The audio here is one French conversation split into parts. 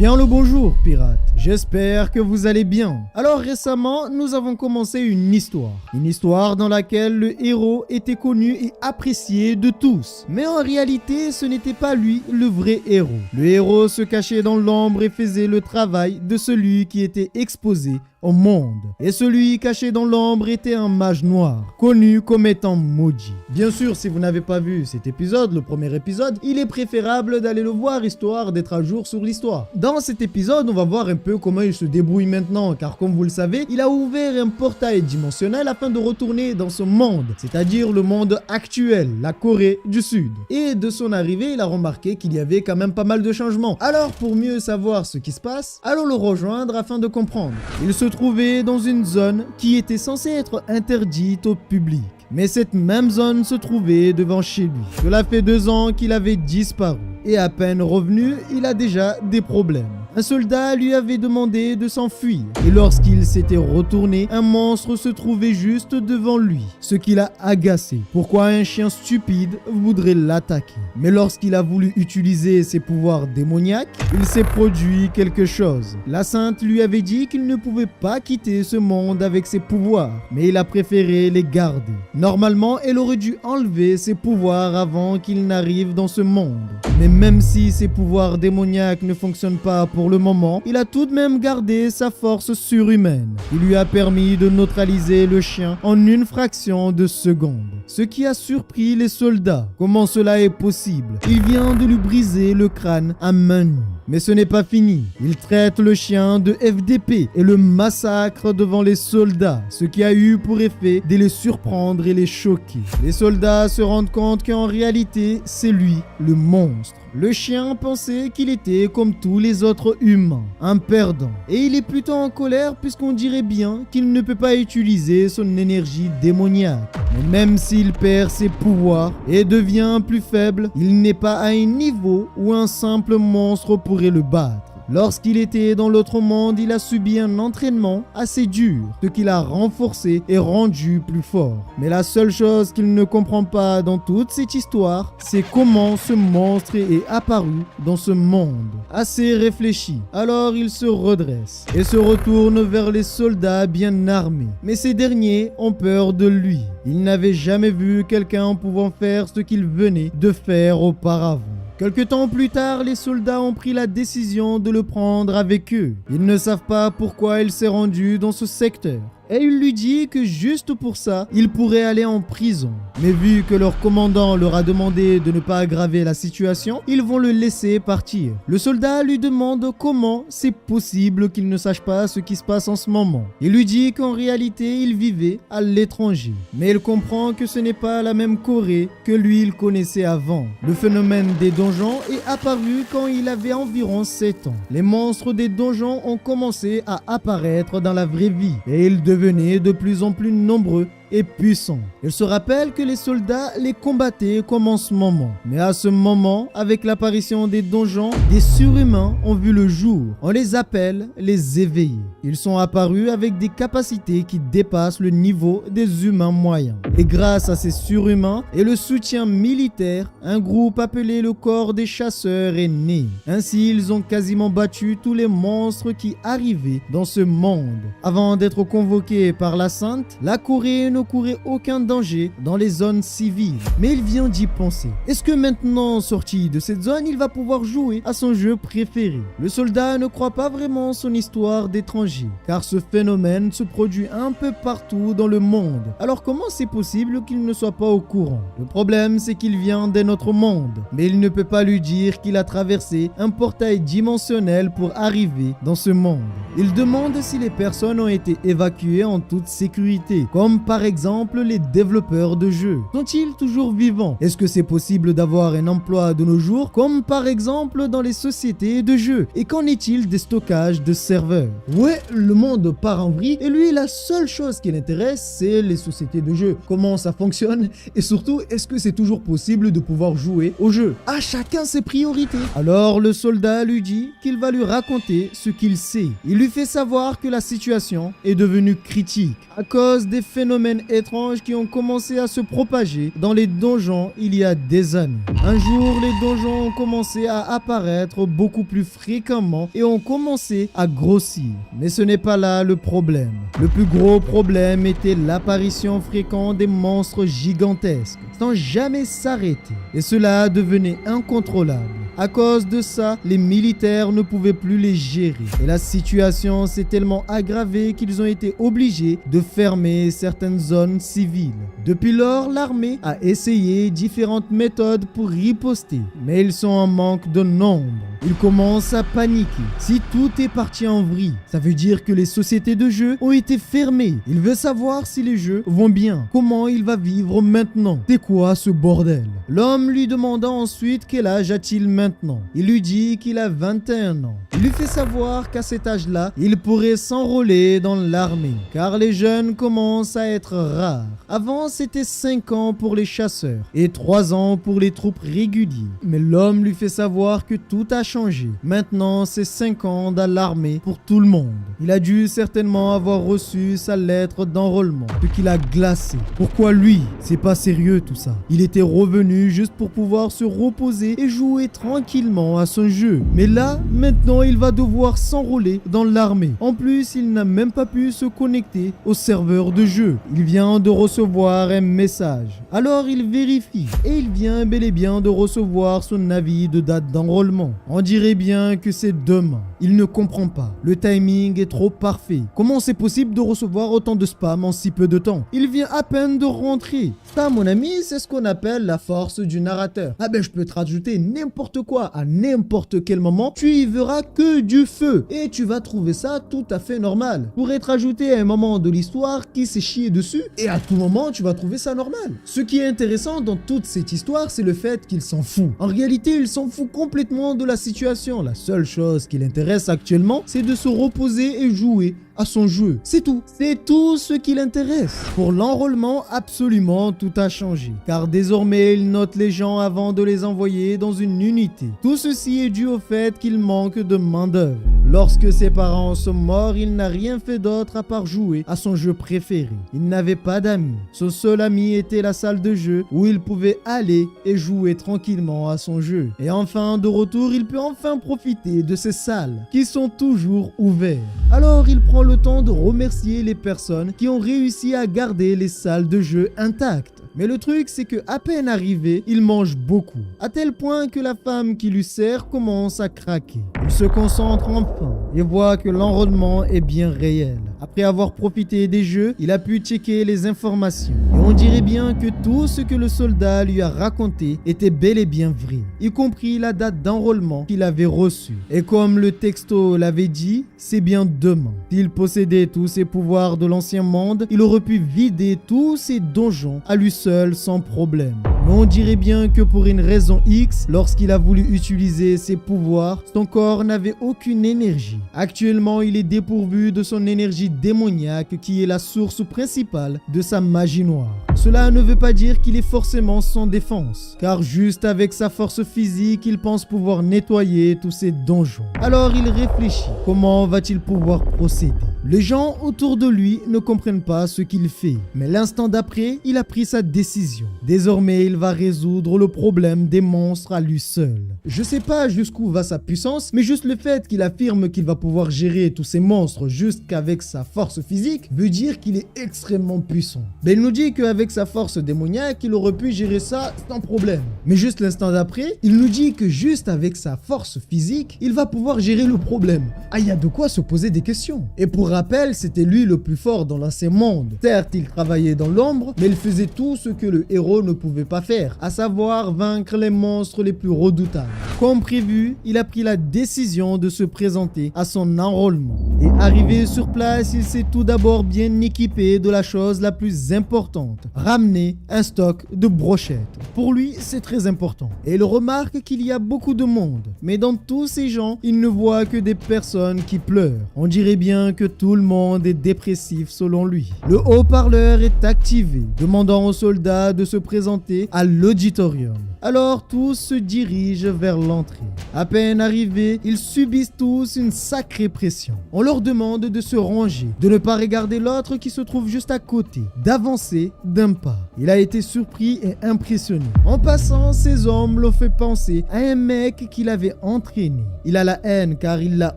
Bien le bonjour pirates, j'espère que vous allez bien. Alors récemment, nous avons commencé une histoire dans laquelle le héros était connu et apprécié de tous. Mais en réalité, ce n'était pas lui le vrai héros. Le héros se cachait dans l'ombre et faisait le travail de celui qui était exposé au monde. Et celui caché dans l'ombre était un mage noir, connu comme étant maudit. Bien sûr, si vous n'avez pas vu cet épisode, le premier épisode, il est préférable d'aller le voir histoire d'être à jour sur l'histoire. Dans cet épisode, on va voir un peu comment il se débrouille maintenant, car comme vous le savez, il a ouvert un portail dimensionnel afin de retourner dans ce monde, c'est-à-dire le monde actuel, la Corée du Sud. Et de son arrivée, il a remarqué qu'il y avait quand même pas mal de changements. Alors pour mieux savoir ce qui se passe, allons le rejoindre afin de comprendre. Il se trouvait dans une zone qui était censée être interdite au public. Mais cette même zone se trouvait devant chez lui. Cela fait 2 ans qu'il avait disparu. Et à peine revenu, il a déjà des problèmes. Un soldat lui avait demandé de s'enfuir. Et lorsqu'il s'était retourné, un monstre se trouvait juste devant lui, ce qui l'a agacé. Pourquoi un chien stupide voudrait l'attaquer? Mais lorsqu'il a voulu utiliser ses pouvoirs démoniaques, il s'est produit quelque chose. La sainte lui avait dit qu'il ne pouvait pas quitter ce monde avec ses pouvoirs, mais il a préféré les garder. Normalement, elle aurait dû enlever ses pouvoirs avant qu'il n'arrive dans ce monde. Mais même si ses pouvoirs démoniaques ne fonctionnent pas pour le moment, il a tout de même gardé sa force surhumaine. Il lui a permis de neutraliser le chien en une fraction de seconde. Ce qui a surpris les soldats. Comment cela est possible? Il vient de lui briser le crâne à main nue. Mais ce n'est pas fini. Il traite le chien de FDP et le massacre devant les soldats, ce qui a eu pour effet de les surprendre et les choquer. Les soldats se rendent compte qu'en réalité, c'est lui, le monstre. Le chien pensait qu'il était comme tous les autres humains, un perdant. Et il est plutôt en colère puisqu'on dirait bien qu'il ne peut pas utiliser son énergie démoniaque. Mais même s'il perd ses pouvoirs et devient plus faible, il n'est pas à un niveau où un simple monstre pourrait le battre. Lorsqu'il était dans l'autre monde, il a subi un entraînement assez dur, ce qui l'a renforcé et rendu plus fort. Mais la seule chose qu'il ne comprend pas dans toute cette histoire, c'est comment ce monstre est apparu dans ce monde. Assez réfléchi, alors il se redresse et se retourne vers les soldats bien armés. Mais ces derniers ont peur de lui. Il n'avait jamais vu quelqu'un pouvant faire ce qu'il venait de faire auparavant. Quelque temps plus tard, les soldats ont pris la décision de le prendre avec eux. Ils ne savent pas pourquoi il s'est rendu dans ce secteur. Et il lui dit que juste pour ça, il pourrait aller en prison. Mais vu que leur commandant leur a demandé de ne pas aggraver la situation, ils vont le laisser partir. Le soldat lui demande comment c'est possible qu'il ne sache pas ce qui se passe en ce moment. Il lui dit qu'en réalité, il vivait à l'étranger. Mais il comprend que ce n'est pas la même Corée que lui il connaissait avant. Le phénomène des donjons est apparu quand il avait environ 7 ans. Les monstres des donjons ont commencé à apparaître dans la vraie vie. Et ils devenaient de plus en plus nombreux et puissants. Il se rappelle que les soldats les combattaient comme en ce moment. Mais à ce moment, avec l'apparition des donjons, des surhumains ont vu le jour. On les appelle les éveillés. Ils sont apparus avec des capacités qui dépassent le niveau des humains moyens. Et grâce à ces surhumains et le soutien militaire, un groupe appelé le corps des chasseurs est né. Ainsi, ils ont quasiment battu tous les monstres qui arrivaient dans ce monde. Avant d'être convoqués par la Sainte, la Corée ne courait aucun danger dans les zones civiles. Mais il vient d'y penser. Est-ce que maintenant, sorti de cette zone, il va pouvoir jouer à son jeu préféré? Le soldat ne croit pas vraiment son histoire d'étranger, car ce phénomène se produit un peu partout dans le monde. Alors comment c'est possible qu'il ne soit pas au courant? Le problème, c'est qu'il vient d'un autre monde, mais il ne peut pas lui dire qu'il a traversé un portail dimensionnel pour arriver dans ce monde. Il demande si les personnes ont été évacuées en toute sécurité, comme par exemple les développeurs de jeux. Sont-ils toujours vivants? Est-ce que c'est possible d'avoir un emploi de nos jours, comme par exemple dans les sociétés de jeux? Et qu'en est-il des stockages de serveurs? Ouais, le monde part en vrille et lui, la seule chose qui l'intéresse, c'est les sociétés de jeux. Comment ça fonctionne? Et surtout, est-ce que c'est toujours possible de pouvoir jouer au jeu? À chacun ses priorités. Alors le soldat lui dit qu'il va lui raconter ce qu'il sait. Il lui lui fait savoir que la situation est devenue critique à cause des phénomènes étranges qui ont commencé à se propager dans les donjons il y a des années. Un jour, les donjons ont commencé à apparaître beaucoup plus fréquemment et ont commencé à grossir. Mais ce n'est pas là le problème. Le plus gros problème était l'apparition fréquente des monstres gigantesques sans jamais s'arrêter. Et cela devenait incontrôlable. À cause de ça, les militaires ne pouvaient plus les gérer. Et la situation s'est tellement aggravée qu'ils ont été obligés de fermer certaines zones civiles. Depuis lors, l'armée a essayé différentes méthodes pour riposter. Mais ils sont en manque de nombre. Ils commencent à paniquer. Si tout est parti en vrille, ça veut dire que les sociétés de jeux ont été fermées. Il veut savoir si les jeux vont bien. Comment il va vivre maintenant? C'est quoi ce bordel? L'homme lui demanda ensuite quel âge a-t-il maintenant. Il lui dit qu'il a 21 ans. Il lui fait savoir qu'à cet âge-là, il pourrait s'enrôler dans l'armée, car les jeunes commencent à être rares. Avant, c'était 5 ans pour les chasseurs et 3 ans pour les troupes régulières. Mais l'homme lui fait savoir que tout a changé. Maintenant, c'est 5 ans dans l'armée pour tout le monde. Il a dû certainement avoir reçu sa lettre d'enrôlement, ce qui l'a glacé. Pourquoi lui? C'est pas sérieux tout ça. Il était revenu juste pour pouvoir se reposer et jouer tranquillement à son jeu. Mais là, maintenant, il va devoir s'enrôler dans l'armée. En plus, il n'a même pas pu se connecter au serveur de jeu. Il vient de recevoir un message. Alors, il vérifie et il vient bel et bien de recevoir son avis de date d'enrôlement. On dirait bien que c'est demain. Il ne comprend pas. Le timing est trop parfait. Comment c'est possible de recevoir autant de spam en si peu de temps? Il vient à peine de rentrer. Ça, mon ami, c'est ce qu'on appelle la force du narrateur. Ah ben, je peux te rajouter n'importe quoi à n'importe quel moment. Tu y verras que du feu. Et tu vas trouver ça tout à fait normal. Pour être ajouté à un moment de l'histoire qui s'est chié dessus, et à tout moment, tu vas trouver ça normal. Ce qui est intéressant dans toute cette histoire, c'est le fait qu'il s'en fout. En réalité, il s'en fout complètement de la situation. La seule chose qui l'intéresse actuellement, c'est de se reposer et jouer à son jeu. C'est tout. C'est tout ce qui l'intéresse. Pour l'enrôlement, absolument tout a changé. Car désormais, il note les gens avant de les envoyer dans une unité. Tout ceci est dû au fait qu'il manque de main-d'œuvre. Lorsque ses parents sont morts, il n'a rien fait d'autre à part jouer à son jeu préféré. Il n'avait pas d'amis. Son seul ami était la salle de jeu où il pouvait aller et jouer tranquillement à son jeu. Et enfin, de retour, il peut enfin profiter de ces salles qui sont toujours ouvertes. Alors, il prend le temps de remercier les personnes qui ont réussi à garder les salles de jeu intactes. Mais le truc, c'est que à peine arrivé, il mange beaucoup, à tel point que la femme qui lui sert commence à craquer. Il se concentre enfin et voit que l'enrôlement est bien réel. Après avoir profité des jeux, il a pu checker les informations. Et on dirait bien que tout ce que le soldat lui a raconté était bel et bien vrai, y compris la date d'enrôlement qu'il avait reçue. Et comme le texto l'avait dit, c'est bien demain. S'il possédait tous ses pouvoirs de l'ancien monde, il aurait pu vider tous ses donjons à lui seul sans problème. Mais on dirait bien que pour une raison X, lorsqu'il a voulu utiliser ses pouvoirs, son corps n'avait aucune énergie. Actuellement, il est dépourvu de son énergie démoniaque qui est la source principale de sa magie noire. Cela ne veut pas dire qu'il est forcément sans défense, car juste avec sa force physique, il pense pouvoir nettoyer tous ses donjons. Alors il réfléchit, comment va-t-il pouvoir procéder? Les gens autour de lui ne comprennent pas ce qu'il fait, mais l'instant d'après, il a pris sa décision. Désormais, il va résoudre le problème des monstres à lui seul. Je sais pas jusqu'où va sa puissance, mais juste le fait qu'il affirme qu'il va pouvoir gérer tous ces monstres juste qu'avec sa force physique veut dire qu'il est extrêmement puissant. Mais il nous dit qu'avec sa force démoniaque, il aurait pu gérer ça sans problème. Mais juste l'instant d'après, il nous dit que juste avec sa force physique, il va pouvoir gérer le problème. Ah, il y a de quoi se poser des questions. Et pour rappel, c'était lui le plus fort dans l'ancien monde. Certes, il travaillait dans l'ombre, mais il faisait tout ce que le héros ne pouvait pas faire, à savoir vaincre les monstres les plus redoutables. Comme prévu, il a pris la décision de se présenter à son enrôlement. Et arrivé sur place, il s'est tout d'abord bien équipé de la chose la plus importante, ramener un stock de brochettes. Pour lui, c'est très important. Et il remarque qu'il y a beaucoup de monde. Mais dans tous ces gens, il ne voit que des personnes qui pleurent. On dirait bien que tout le monde est dépressif selon lui. Le haut-parleur est activé, demandant aux soldats de se présenter à l'auditorium. Alors tous se dirigent vers l'entrée. À peine arrivés, ils subissent tous une sacrée pression. On leur leur demande de se ranger, de ne pas regarder l'autre qui se trouve juste à côté, d'avancer d'un pas. Il a été surpris et impressionné. En passant, ces hommes l'ont fait penser à un mec qu'il avait entraîné. Il a la haine car il l'a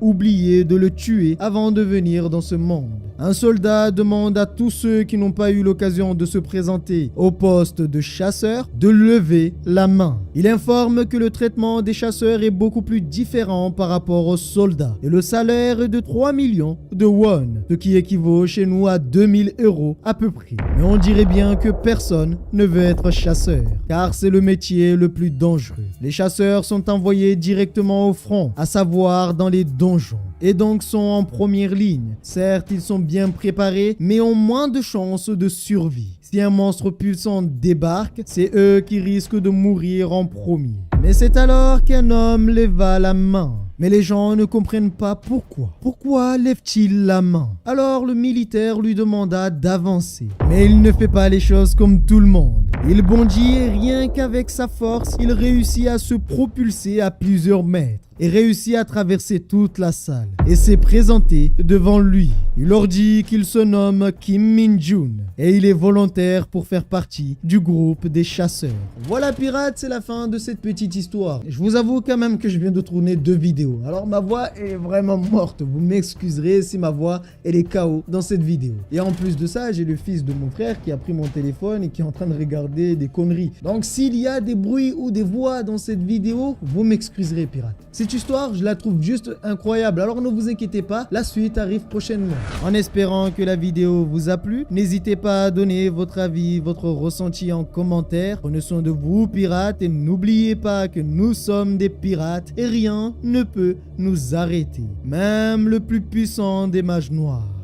oublié de le tuer avant de venir dans ce monde. Un soldat demande à tous ceux qui n'ont pas eu l'occasion de se présenter au poste de chasseur de lever la main. Il informe que le traitement des chasseurs est beaucoup plus différent par rapport aux soldats et le salaire est de 3 millions de won, ce qui équivaut chez nous à 2000 € à peu près. Mais on dirait bien que personne ne veut être chasseur car c'est le métier le plus dangereux. Les chasseurs sont envoyés directement au front, à savoir dans les donjons, et donc sont en première ligne. Certes, ils sont bien préparés, mais ont moins de chances de survie. Si un monstre puissant débarque, c'est eux qui risquent de mourir en premier. Mais c'est alors qu'un homme leva la main. Mais les gens ne comprennent pas pourquoi. Pourquoi lève-t-il la main? Alors le militaire lui demanda d'avancer. Mais il ne fait pas les choses comme tout le monde. Il bondit et rien qu'avec sa force, il réussit à se propulser à plusieurs mètres et réussit à traverser toute la salle et s'est présenté devant lui. Il leur dit qu'il se nomme Kim Min-jun et il est volontaire pour faire partie du groupe des chasseurs. Voilà pirates, c'est la fin de cette petite histoire. Je vous avoue quand même que je viens de tourner 2 vidéos. Alors ma voix est vraiment morte. Vous m'excuserez si ma voix elle est KO dans cette vidéo. Et en plus de ça, j'ai le fils de mon frère qui a pris mon téléphone et qui est en train de regarder des conneries. Donc s'il y a des bruits ou des voix dans cette vidéo, vous m'excuserez pirates. Cette histoire, je la trouve juste incroyable. Alors ne vous inquiétez pas, la suite arrive prochainement. En espérant que la vidéo vous a plu, n'hésitez pas à donner votre avis, votre ressenti en commentaire. Prenez soin de vous pirates et n'oubliez pas que nous sommes des pirates et rien ne peut nous arrêter. Même le plus puissant des mages noirs.